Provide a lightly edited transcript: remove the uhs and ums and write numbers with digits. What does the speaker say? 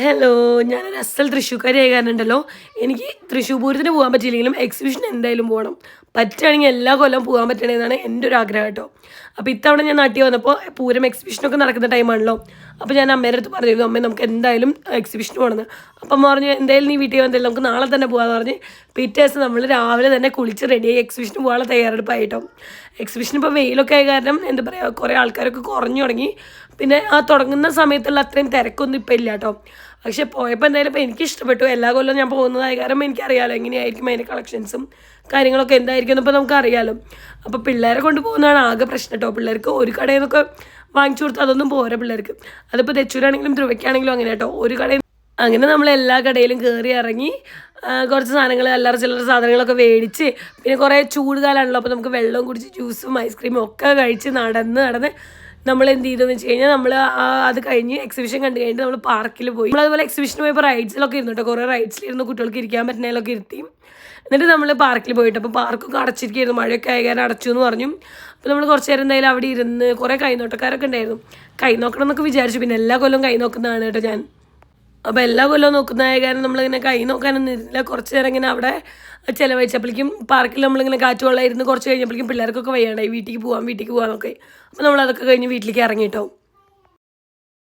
Hello, ഞാനൊരു അസൽ തൃശ്ശൂർക്കാരിയായ കാരണം ഉണ്ടല്ലോ, എനിക്ക് തൃശ്ശൂർ പൂരത്തിന് പോകാൻ പറ്റിയില്ലെങ്കിലും എക്സിബിഷൻ എന്തായാലും പോകണം. പറ്റുകയാണെങ്കിൽ എല്ലാ കൊല്ലം പോകാൻ പറ്റണമെന്നാണ് എൻ്റെ ഒരു ആഗ്രഹം കേട്ടോ. അപ്പോൾ ഇത്തവണ ഞാൻ നാട്ടിൽ വന്നപ്പോൾ പൂരം എക്സിബിഷനൊക്കെ നടക്കുന്ന ടൈമാണല്ലോ. അപ്പോൾ ഞാൻ അമ്മേൻ്റെ അടുത്ത് പറഞ്ഞിരുന്നു, അമ്മേ നമുക്ക് എന്തായാലും എക്സിബിഷന് പോകണമെന്ന്. അപ്പം അമ്മ പറഞ്ഞു എന്തായാലും നീ വീട്ടിൽ വന്നില്ല, നമുക്ക് നാളെ തന്നെ പോകാമെന്ന് പറഞ്ഞ് പിറ്റേ ദിവസം നമ്മൾ രാവിലെ തന്നെ കുളിച്ച് റെഡിയായി എക്സിബിഷന് പോകാനുള്ള തയ്യാറെടുപ്പായിട്ടോ. എക്സിബിഷൻ ഇപ്പോൾ വെയിലൊക്കെ ആയ കാരണം എന്താ പറയുക, കുറേ ആൾക്കാരൊക്കെ കുറഞ്ഞു തുടങ്ങി. പിന്നെ ആ തുടങ്ങുന്ന സമയത്തുള്ള അത്രയും തിരക്കൊന്നും ഇപ്പം ഇല്ല കേട്ടോ. പക്ഷെ പോയപ്പോൾ എന്തായാലും ഇപ്പോൾ എനിക്ക് ഇഷ്ടപ്പെട്ടു. എല്ലാ കൊല്ലം ഞാൻ പോകുന്നതായ കാരണം എനിക്കറിയാമല്ലോ എങ്ങനെയായിരിക്കും അതിൻ്റെ കളക്ഷൻസും കാര്യങ്ങളൊക്കെ എന്തായിരിക്കും എന്നപ്പോൾ നമുക്കറിയാമല്ലോ. അപ്പോൾ പിള്ളേരെ കൊണ്ട് പോകുന്നതാണ് ആകെ പ്രശ്നം കേട്ടോ. പിള്ളേർക്ക് ഒരു കടയിൽ നിന്നൊക്കെ വാങ്ങിച്ചു കൊടുത്താൽ അതൊന്നും പോരാ പിള്ളേർക്ക്. അതിപ്പോൾ തെച്ചൂരാണെങ്കിലും ധ്രുവയ്ക്കാണെങ്കിലും അങ്ങനെ കേട്ടോ. ഒരു കടയിൽ അങ്ങനെ നമ്മൾ എല്ലാ കടയിലും കയറി ഇറങ്ങി കുറച്ച് സാധനങ്ങൾ അല്ലറ ചില്ലറ സാധനങ്ങളൊക്കെ മേടിച്ച്, പിന്നെ കുറേ ചൂട് കാലമാണല്ലോ, അപ്പോൾ നമുക്ക് വെള്ളവും കുടിച്ച് ജ്യൂസും ഐസ്ക്രീമും ഒക്കെ കഴിച്ച് നടന്ന് നമ്മൾ എന്ത് ചെയ്തെന്ന് വെച്ച് കഴിഞ്ഞാൽ നമ്മൾ അത് കഴിഞ്ഞ് എക്സിബിഷൻ കണ്ടു കഴിഞ്ഞിട്ട് നമ്മൾ പാർക്കിൽ പോയി. നമ്മളതുപോലെ എക്സിബിഷന് പോയപ്പോൾ റൈഡ്സിലൊക്കെ ഇരുന്നു കേട്ടോ. കുറേ റൈഡ്സിലിരുന്ന് കുട്ടികൾക്ക് ഇരിക്കാൻ പറ്റുന്നതിലൊക്കെ ഇരുത്തി. എന്നിട്ട് നമ്മൾ പാർക്കിൽ പോയിട്ട്, അപ്പോൾ പാർക്കൊക്കെ അടച്ചിരിക്കുകയായിരുന്നു, മഴയൊക്കെ ആയ കാരണം അടച്ചു എന്ന് പറഞ്ഞു. അപ്പോൾ നമ്മൾ കുറച്ച് നേരം എന്തായാലും അവിടെ ഇരുന്ന് കുറേ കൈനോട്ടക്കാരൊക്കെ ഉണ്ടായിരുന്നു. കൈ നോക്കണം എന്നൊക്കെ വിചാരിച്ചു. പിന്നെ എല്ലാ കൊല്ലവും കൈ നോക്കുന്നതാണ് കേട്ടോ ഞാൻ. അപ്പോൾ എല്ലാ കൊല്ലവും നോക്കുന്നതായ കാരണം നമ്മളിങ്ങനെ കൈ നോക്കാനൊന്നും ഇരുന്നില്ല. കുറച്ച് നേരം ഇങ്ങനെ അവിടെ ചിലവഴിച്ചപ്പോഴേക്കും പാർക്കിൽ നമ്മളിങ്ങനെ കാറ്റ് കൊള്ളായിരുന്നു. കുറച്ച് കഴിഞ്ഞപ്പോഴേക്കും പിള്ളേർക്കൊക്കെ വയ്യാണ്ടായി, വീട്ടിലേക്ക് പോകാമെന്നൊക്കെ. അപ്പോൾ നമ്മളതൊക്കെ കഴിഞ്ഞ് വീട്ടിലേക്ക് ഇറങ്ങിയിട്ടോ.